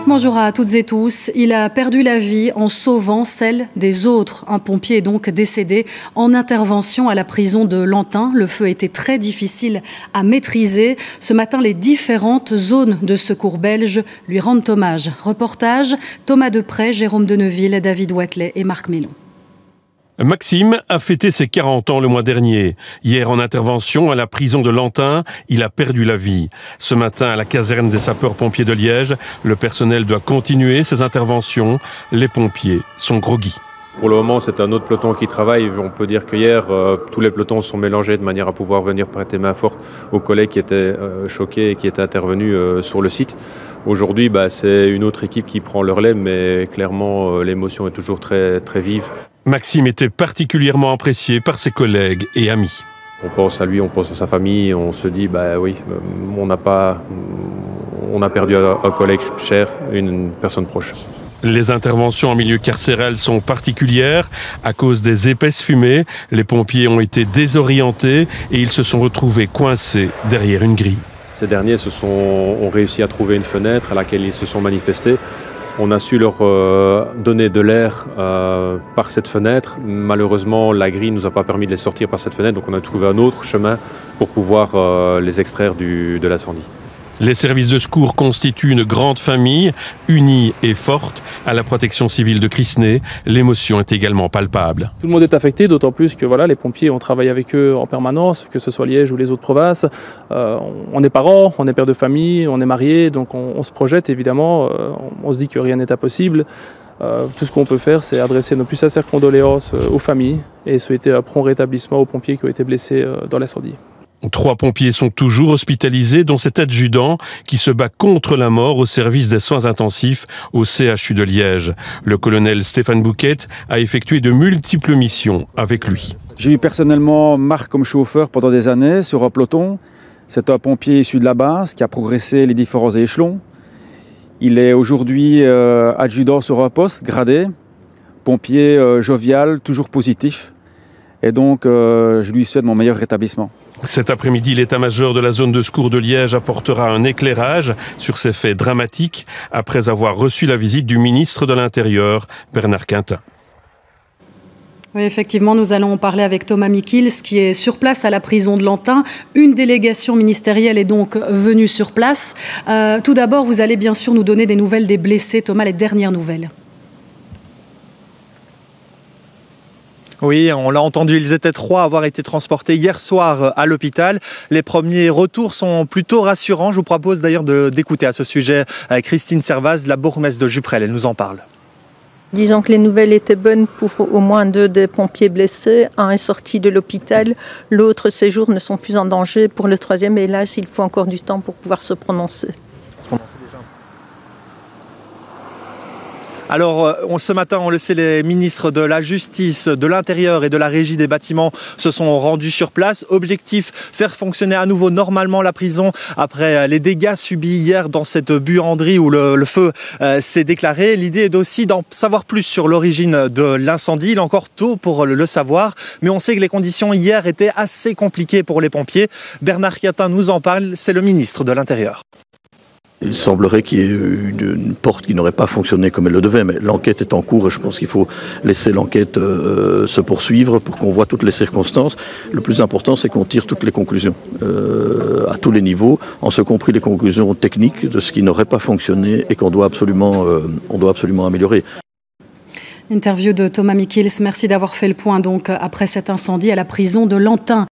Bonjour à toutes et tous. Il a perdu la vie en sauvant celle des autres. Un pompier est donc décédé en intervention à la prison de Lantin. Le feu était très difficile à maîtriser. Ce matin, les différentes zones de secours belges lui rendent hommage. Reportage, Thomas Deprez, Jérôme Deneville, David Watley et Marc Mélon. Maxime a fêté ses 40 ans le mois dernier. Hier, en intervention à la prison de Lantin, il a perdu la vie. Ce matin, à la caserne des sapeurs-pompiers de Liège, le personnel doit continuer ses interventions. Les pompiers sont groggy. Pour le moment, c'est un autre peloton qui travaille. On peut dire qu'hier, tous les pelotons sont mélangés de manière à pouvoir venir prêter main forte aux collègues qui étaient choqués et qui étaient intervenus sur le site. Aujourd'hui, c'est une autre équipe qui prend le relais, mais clairement, l'émotion est toujours très, très vive. Maxime était particulièrement apprécié par ses collègues et amis. On pense à lui, on pense à sa famille, on se dit, oui, on a perdu un collègue cher, une personne proche. Les interventions en milieu carcéral sont particulières. À cause des épaisses fumées, les pompiers ont été désorientés et ils se sont retrouvés coincés derrière une grille. Ces derniers ont réussi à trouver une fenêtre à laquelle ils se sont manifestés. On a su leur donner de l'air par cette fenêtre. Malheureusement, la grille ne nous a pas permis de les sortir par cette fenêtre, donc on a trouvé un autre chemin pour pouvoir les extraire de l'incendie. Les services de secours constituent une grande famille, unie et forte. À la protection civile de Crisnay, l'émotion est également palpable. Tout le monde est affecté, d'autant plus que les pompiers, on travaille avec eux en permanence, que ce soit Liège ou les autres provinces. On est parents, on est père de famille, on est mariés, donc on se projette évidemment, on se dit que rien n'est impossible. Tout ce qu'on peut faire, c'est adresser nos plus sincères condoléances aux familles et souhaiter un prompt rétablissement aux pompiers qui ont été blessés dans l'incendie. 3 pompiers sont toujours hospitalisés, dont cet adjudant qui se bat contre la mort au service des soins intensifs au CHU de Liège. Le colonel Stéphane Bouquet a effectué de multiples missions avec lui. J'ai eu personnellement Marc comme chauffeur pendant des années sur un peloton. C'est un pompier issu de la base qui a progressé les différents échelons. Il est aujourd'hui adjudant sur un poste, gradé, pompier jovial, toujours positif. Et donc, je lui souhaite mon meilleur rétablissement. Cet après-midi, l'état-major de la zone de secours de Liège apportera un éclairage sur ces faits dramatiques après avoir reçu la visite du ministre de l'Intérieur, Bernard Quintin. Oui, effectivement, nous allons parler avec Thomas Mikils qui est sur place à la prison de Lantin. Une délégation ministérielle est donc venue sur place. Tout d'abord, vous allez bien sûr nous donner des nouvelles des blessés. Thomas, les dernières nouvelles. Oui, on l'a entendu, ils étaient 3 à avoir été transportés hier soir à l'hôpital. Les premiers retours sont plutôt rassurants. Je vous propose d'ailleurs d'écouter à ce sujet Christine Servaz, la bourgmestre de Juprel. Elle nous en parle. Disons que les nouvelles étaient bonnes pour au moins 2 des pompiers blessés. Un est sorti de l'hôpital, l'autre, ses jours ne sont plus en danger. Pour le 3e, hélas, il faut encore du temps pour pouvoir se prononcer. Alors, ce matin, on le sait, les ministres de la Justice, de l'Intérieur et de la Régie des bâtiments se sont rendus sur place. Objectif, faire fonctionner à nouveau normalement la prison après les dégâts subis hier dans cette buanderie où le feu s'est déclaré. L'idée est aussi d'en savoir plus sur l'origine de l'incendie. Il est encore tôt pour le savoir, mais on sait que les conditions hier étaient assez compliquées pour les pompiers. Bernard Quintin nous en parle, c'est le ministre de l'Intérieur. Il semblerait qu'il y ait une porte qui n'aurait pas fonctionné comme elle le devait, mais l'enquête est en cours et je pense qu'il faut laisser l'enquête se poursuivre pour qu'on voit toutes les circonstances. Le plus important, c'est qu'on tire toutes les conclusions à tous les niveaux, en ce compris les conclusions techniques de ce qui n'aurait pas fonctionné et qu'on doit absolument améliorer. Interview de Thomas Mikils. Merci d'avoir fait le point donc après cet incendie à la prison de Lantin.